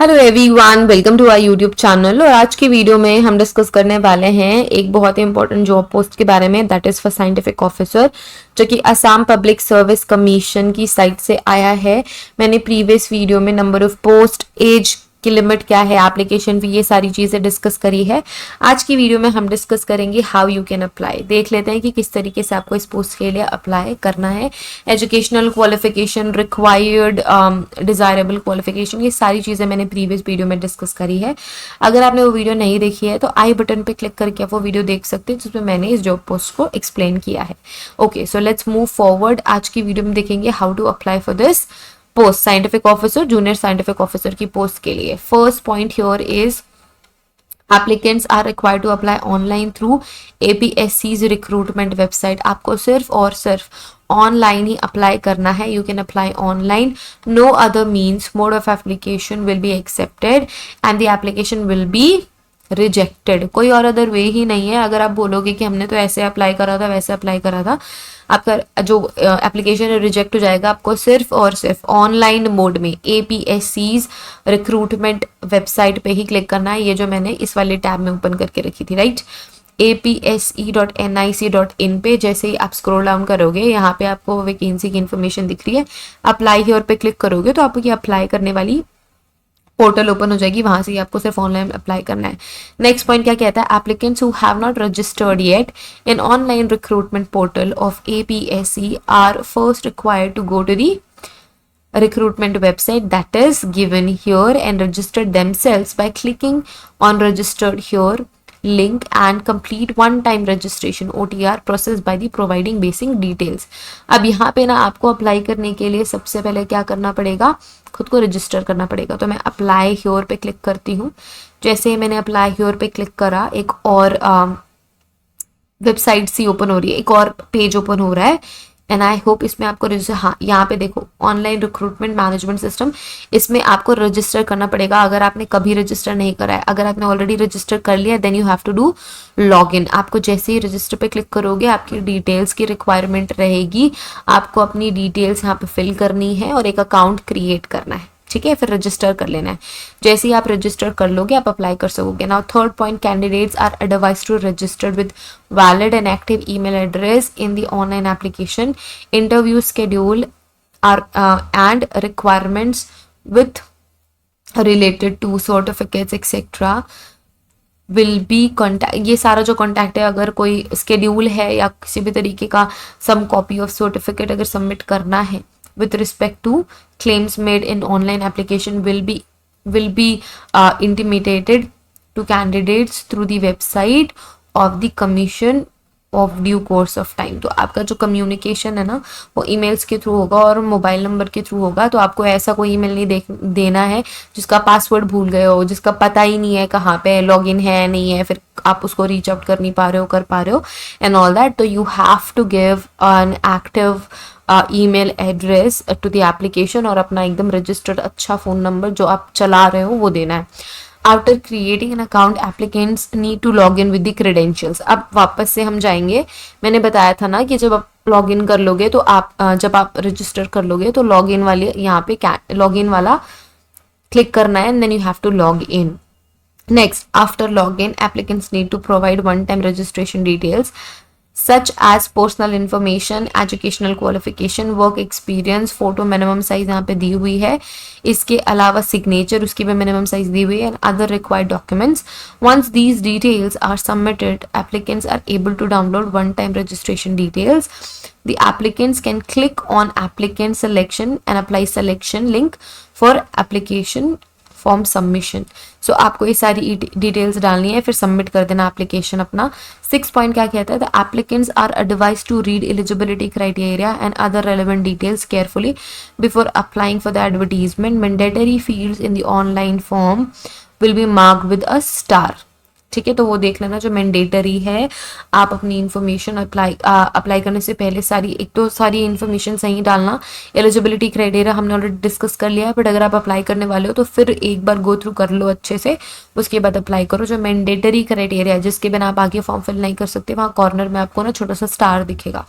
Hello everyone, welcome to our YouTube channel. और आज की वीडियो में हम डिस्कस करने वाले हैं एक बहुत ही इंपॉर्टेंट जॉब पोस्ट के बारे में, that is for scientific officer, जो कि असम पब्लिक सर्विस कमीशन की साइट से आया है। मैंने प्रीवियस वीडियो में नंबर ऑफ पोस्ट, एज की लिमिट क्या है, एप्लीकेशन फी, ये सारी चीजें डिस्कस करी है। आज की वीडियो में हम डिस्कस करेंगे हाउ यू कैन अप्लाई। देख लेते हैं कि किस तरीके से आपको इस पोस्ट के लिए अप्लाई करना है। Educational qualification, required, desirable qualification, ये सारी चीजें मैंने प्रीवियस वीडियो में डिस्कस करी है। अगर आपने वो वीडियो नहीं देखी है तो आई बटन पे क्लिक करके आप वो वीडियो देख सकते हैं जिसमें मैंने इस जॉब पोस्ट को एक्सप्लेन किया है। Okay, so let's move forward. आज की वीडियो में देखेंगे how to apply for this post, scientific officer, junior scientific officer की पोस्ट के लिए। First point here is applicants are required to apply online through APSC's recruitment website। आपको सिर्फ और सिर्फ ऑनलाइन ही अप्लाई करना है। You can apply online, no other means, mode of application will be accepted and the application will be rejected. कोई और other way ही नहीं है। अगर आप बोलोगे कि हमने तो ऐसे अप्लाई करा था, वैसे अप्लाई करा था, आपका जो एप्लीकेशन रिजेक्ट हो जाएगा। आपको सिर्फ और सिर्फ ऑनलाइन मोड में APSC's रिक्रूटमेंट वेबसाइट पे ही क्लिक करना है। ये जो मैंने इस वाले टैब में ओपन करके रखी थी, राइट, apse.nic.in पे जैसे ही आप स्क्रॉल डाउन करोगे, यहाँ पे आपको वैकेंसी की इन्फॉर्मेशन दिख रही है। अप्लाई हियर पे क्लिक करोगे तो आपको ये अप्लाई करने वाली पोर्टल ओपन हो जाएगी। वहां से ही आपको सिर्फ ऑनलाइन अप्लाई करना है। नेक्स्ट पॉइंट क्या कहता है, applicants who have not registered yet in online recruitment portal of APSC are first required to go to the recruitment website that is given here and register themselves by clicking on registered here link and complete one time registration OTR process by the providing basic details। अब यहाँ पे ना आपको apply करने के लिए सबसे पहले क्या करना पड़ेगा, खुद को रजिस्टर करना पड़ेगा। तो मैं अप्लाई हियर पे क्लिक करती हूँ। जैसे ही मैंने अप्लाई हियर पे क्लिक करा, एक और वेबसाइट सी ओपन हो रही है, एक और पेज ओपन हो रहा है। एंड आई होप इसमें आपको रजिस्टर, हाँ यहाँ पे देखो, ऑनलाइन रिक्रूटमेंट मैनेजमेंट सिस्टम, इसमें आपको रजिस्टर करना पड़ेगा अगर आपने कभी रजिस्टर नहीं करा है। अगर आपने ऑलरेडी रजिस्टर कर लिया then you have to do log in. आपको जैसे ही रजिस्टर पे क्लिक करोगे, आपकी डिटेल्स की रिक्वायरमेंट रहेगी। आपको अपनी डिटेल्स यहाँ पे फिल करनी है और एक अकाउंट क्रिएट करना है, ठीक है, फिर रजिस्टर कर लेना है। जैसे ही आप रजिस्टर कर लोगे आप अप्लाई कर सकोगे। Now third point, candidates are advise to register with valid and active email address in the online application. Interview schedule are and requirements with related to certificates etcetera will be contact. ये सारा जो contact है, अगर कोई schedule है या किसी भी तरीके का सम कॉपी ऑफ सर्टिफिकेट अगर सबमिट करना है with respect to claims made in online application will be intimated to candidates through the website of the commission of due course of time। तो आपका जो कम्युनिकेशन है ना, वो ईमेल्स के थ्रू होगा और मोबाइल नंबर के थ्रू होगा। तो आपको ऐसा कोई ईमेल नहीं देना है जिसका पासवर्ड भूल गए हो, जिसका पता ही नहीं है कहाँ पे लॉगिन है नहीं है, फिर आप उसको रीच आउट कर नहीं पा रहे हो, कर पा रहे हो एंड ऑल दैट। तो you have to give an active email address to the application और अपना एकदम रजिस्टर्ड अच्छा फ़ोन नंबर जो आप चला रहे हो वो देना है। After creating an account, applicants need to log in with the credentials. अब वापस से हम जाएंगे। मैंने बताया था ना कि जब आप लॉग इन कर लोगे तो आप जब आप रजिस्टर कर लोगे तो लॉग इन वाले यहाँ पे लॉग इन वाला क्लिक करना है and then you have to log in. Next, after login, applicants need to provide one-time registration details such as personal information, educational qualification, work experience, photo minimum size यहाँ पे दी हुई है। इसके अलावा signature, उसकी भी minimum size दी हुई है and other required documents। Once these details are submitted, applicants are able to download one-time registration details। The applicants can click on applicant selection and apply selection link for application form submission. So आपको ये सारी details डालनी है, फिर submit कर देना application अपना। 6 point क्या कहता है, the applicants are advise to read eligibility criteria and other relevant details carefully before applying for the advertisement. Mandatory fields in the online form will be marked with a star, ठीक है। तो वो देख लेना जो मैंडेटरी है। आप अपनी इन्फॉर्मेशन अप्लाई करने से पहले सारी इन्फॉर्मेशन सही डालना। एलिजिबिलिटी क्राइटेरिया हमने ऑलरेडी डिस्कस कर लिया है, बट अगर आप अप्लाई करने वाले हो तो फिर एक बार गो थ्रू कर लो अच्छे से, उसके बाद अप्लाई करो। जो मैंडेटरी क्राइटेरिया जिसके बिना आप आगे फॉर्म फिल नहीं कर सकते, वहाँ कॉर्नर में आपको ना छोटा सा स्टार दिखेगा।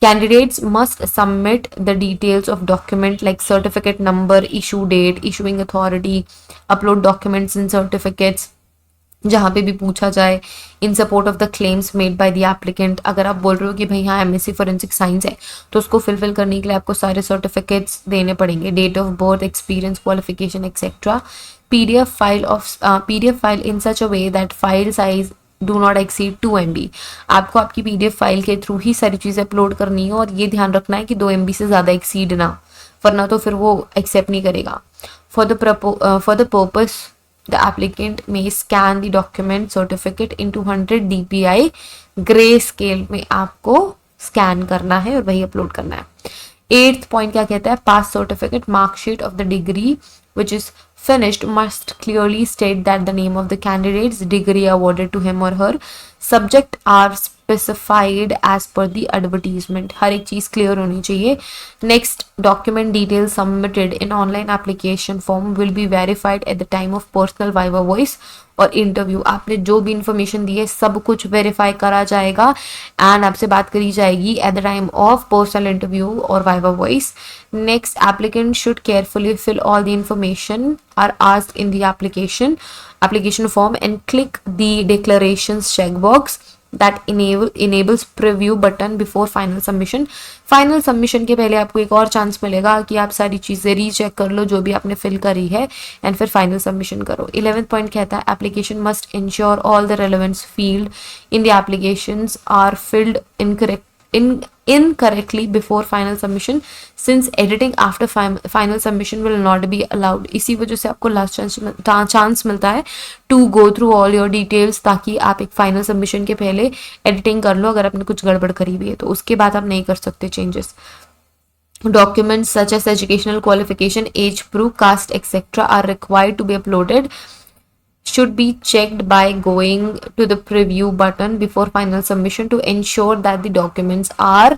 Candidates must submit the details of document like certificate number, issue date, issuing authority, upload documents and certificates जहाँ पे भी पूछा जाए, इन support of the claims made by the applicant. अगर आप बोल रहे हो कि भाई हाँ एमएससी फॉरेंसिक साइंस है तो उसको फिलफिल करने के लिए आपको सारे सर्टिफिकेट्स देने पड़ेंगे, date of birth, experience, qualification etcetera. PDF file in such a way that file size do not exceed 2 MB। आपको आपकी पीडीएफ फाइल के थ्रू ही सारी चीज़ें अपलोड करनी है और ये ध्यान रखना है कि 2 MB से ज़्यादा एक्सीड ना, वरना तो फिर वो एक्सेप्ट नहीं करेगा। For the purpose the applicant may scan the document certificate into 100 DPI grey scale में आपको स्कैन करना है और वही अपलोड करना है। 8th पॉइंट क्या कहता है, pass certificate marksheet of the degree which is finished must clearly state that the name of the candidate's degree awarded to him or her subject are specified as per the advertisement। हर एक चीज clear होनी चाहिए। Next, document details submitted in online application form will be verified eight the time of personal viva voice और interview. आपने जो भी information दी है सब कुछ वेरीफाई करा जाएगा एंड आपसे बात करी जाएगी at the time of personal interview और viva voce. Next, applicant should carefully fill all the information are asked in the application form and click the declarations checkbox that enables preview button before final submission। Final submission के पहले आपको एक और chance मिलेगा कि आप सारी चीज़ें रीचेक कर लो जो भी आपने फिल करी है एंड फिर फाइनल सबमिशन करो। 11th पॉइंट कहता है application must ensure all the relevance field in the applications are filled incorrectly before final submission since editing after final submission will not be allowed। इसी वजह से आपको लास्ट चांस मिलता है to go through all your details ताकि आप एक final submission के पहले एडिटिंग कर लो। अगर आपने कुछ गड़बड़ करी हुई है तो उसके बाद आप नहीं कर सकते changes. Documents such as educational qualification, age proof, caste, etc. are required to be uploaded should be checked by going to the preview button before final submission to ensure that the documents are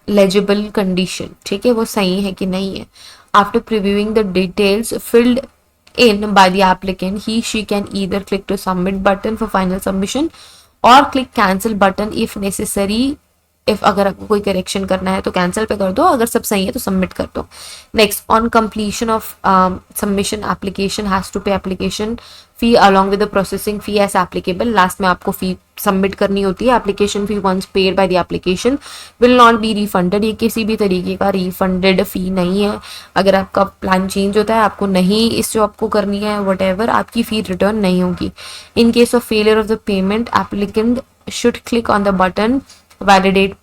legible condition। ठीक है, वो सही है कि नहीं है। After previewing the details filled in by the applicant, she can either click to submit button for final submission or click cancel button if necessary। अगर आपको कोई करेक्शन करना है तो कैंसिल पे कर दो, अगर सब सही है तो सबमिट कर दो। Next, on completion of submission application has to pay application fee along with the processing fee as applicable. Last में आपको फी सबमिट करनी होती है। Application fee once paid by the application will not be refunded. ये किसी भी तरीके का रिफंडेड फी नहीं है। अगर आपका प्लान चेंज होता है, आपको नहीं इस जॉब को करनी है वट आपकी फी रिटर्न नहीं होगी। In case of failure of the payment applicant should click on the button validate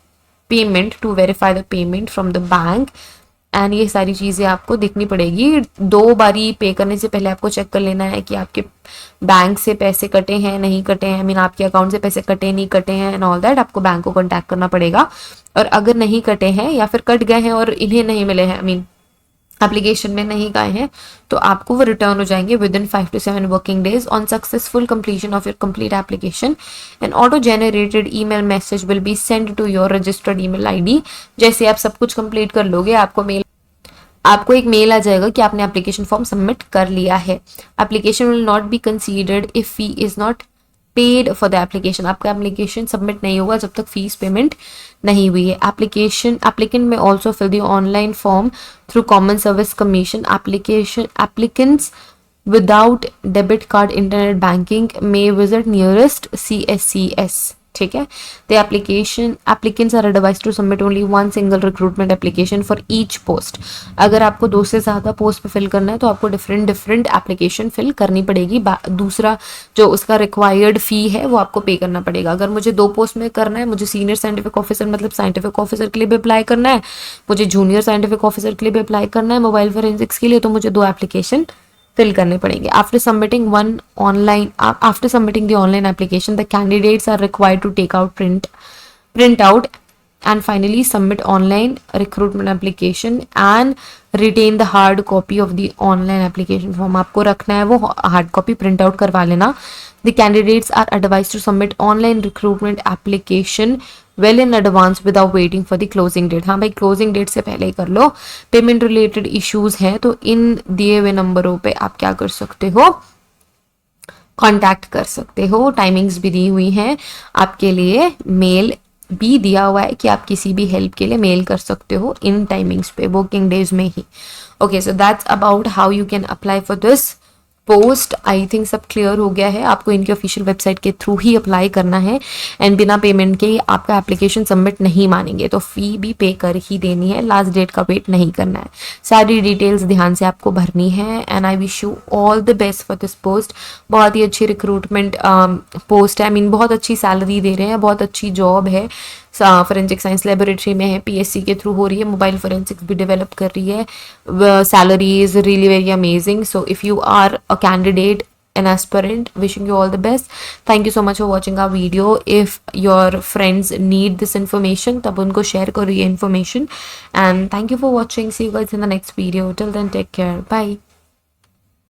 payment to verify the payment from the bank and ये सारी चीज़ें आपको दिखनी पड़ेगी। 2 बारी पे करने से पहले आपको चेक कर लेना है कि आपके बैंक से पैसे कटे हैं नहीं कटे हैं, आई मीन आपके अकाउंट से पैसे कटे नहीं कटे हैं एंड ऑल दैट। आपको बैंक को कॉन्टैक्ट करना पड़ेगा और अगर नहीं कटे हैं या फिर कट गए हैं और इन्हें नहीं मिले हैं, आई मीन एप्लीकेशन में नहीं गए हैं, तो आपको वो रिटर्न हो जाएंगे within 5 to 7 working days on successful completion of your complete application. An auto generated email message will be send to your registered email ID. जैसे आप सब कुछ कंप्लीट कर लोगे आपको एक मेल आ जाएगा कि आपने एप्लीकेशन फॉर्म सबमिट कर लिया है। Application will not be considered if fee is not paid for the application. आपका एप्लीकेशन सबमिट नहीं होगा जब तक फीस पेमेंट नहीं हुई है। Applicant may also fill the online form through common service commission. Applicants without debit card internet banking may visit nearest CSCS। ठीक है, the applicants are advised to submit only one single recruitment application for each post। अगर आपको 2 से ज़्यादा post पे fill करना है तो आपको डिफरेंट एप्लीकेशन फिल करनी पड़ेगी। दूसरा जो उसका रिक्वायर्ड फी है वो आपको पे करना पड़ेगा। अगर मुझे 2 पोस्ट में करना है, मुझे सीनियर साइंटिफिक ऑफिसर मतलब साइंटिफिक ऑफिसर के लिए भी अप्लाई करना है, मुझे जूनियर साइंटिफिक ऑफिसर के लिए भी अप्लाई करना है मोबाइल फोरेंसिक्स के लिए, तो मुझे 2 एप्लीकेशन फिल करने पड़ेंगे। After submitting the online application, the candidates are required to take out print out and finally submit online recruitment application and retain the hard copy of the online application form। आपको रखना है वो hard copy print out करवा लेना। The candidates are advised to submit online recruitment application well in advance without waiting for the closing date। हाँ भाई, closing date से पहले ही कर लो। पेमेंट रिलेटेड इश्यूज हैं तो इन दिए हुए नंबरों पे आप क्या कर सकते हो, कांटेक्ट कर सकते हो। टाइमिंग्स भी दी हुई हैं आपके लिए मेल भी दिया हुआ है कि आप किसी भी हेल्प के लिए मेल कर सकते हो इन टाइमिंग्स पे, वर्किंग डेज में ही। Okay, so that's about how you can apply for this post. I think सब क्लियर हो गया है। आपको इनके ऑफिशियल वेबसाइट के थ्रू ही अप्लाई करना है एंड बिना पेमेंट के आपका एप्लीकेशन सबमिट नहीं मानेंगे, तो फी भी पे कर ही देनी है, लास्ट डेट का वेट नहीं करना है। सारी डिटेल्स ध्यान से आपको भरनी है and I wish you all the best for this post. बहुत ही अच्छी रिक्रूटमेंट पोस्ट है, आई मीन बहुत अच्छी सैलरी दे रहे हैं, बहुत अच्छी जॉब है, फोरेंसिक साइंस लेबोरेटरी में है, पीएससी के थ्रू हो रही है, मोबाइल फोरेंसिक्स भी डेवलप कर रही है, salary is really very amazing. So if you are a candidate, an aspirant, wishing you all the best. Thank you so much for watching our video. If your friends need this information, तब उनको share करो ये information, and thank you for watching. See you guys in the next video. Till then, take care. Bye.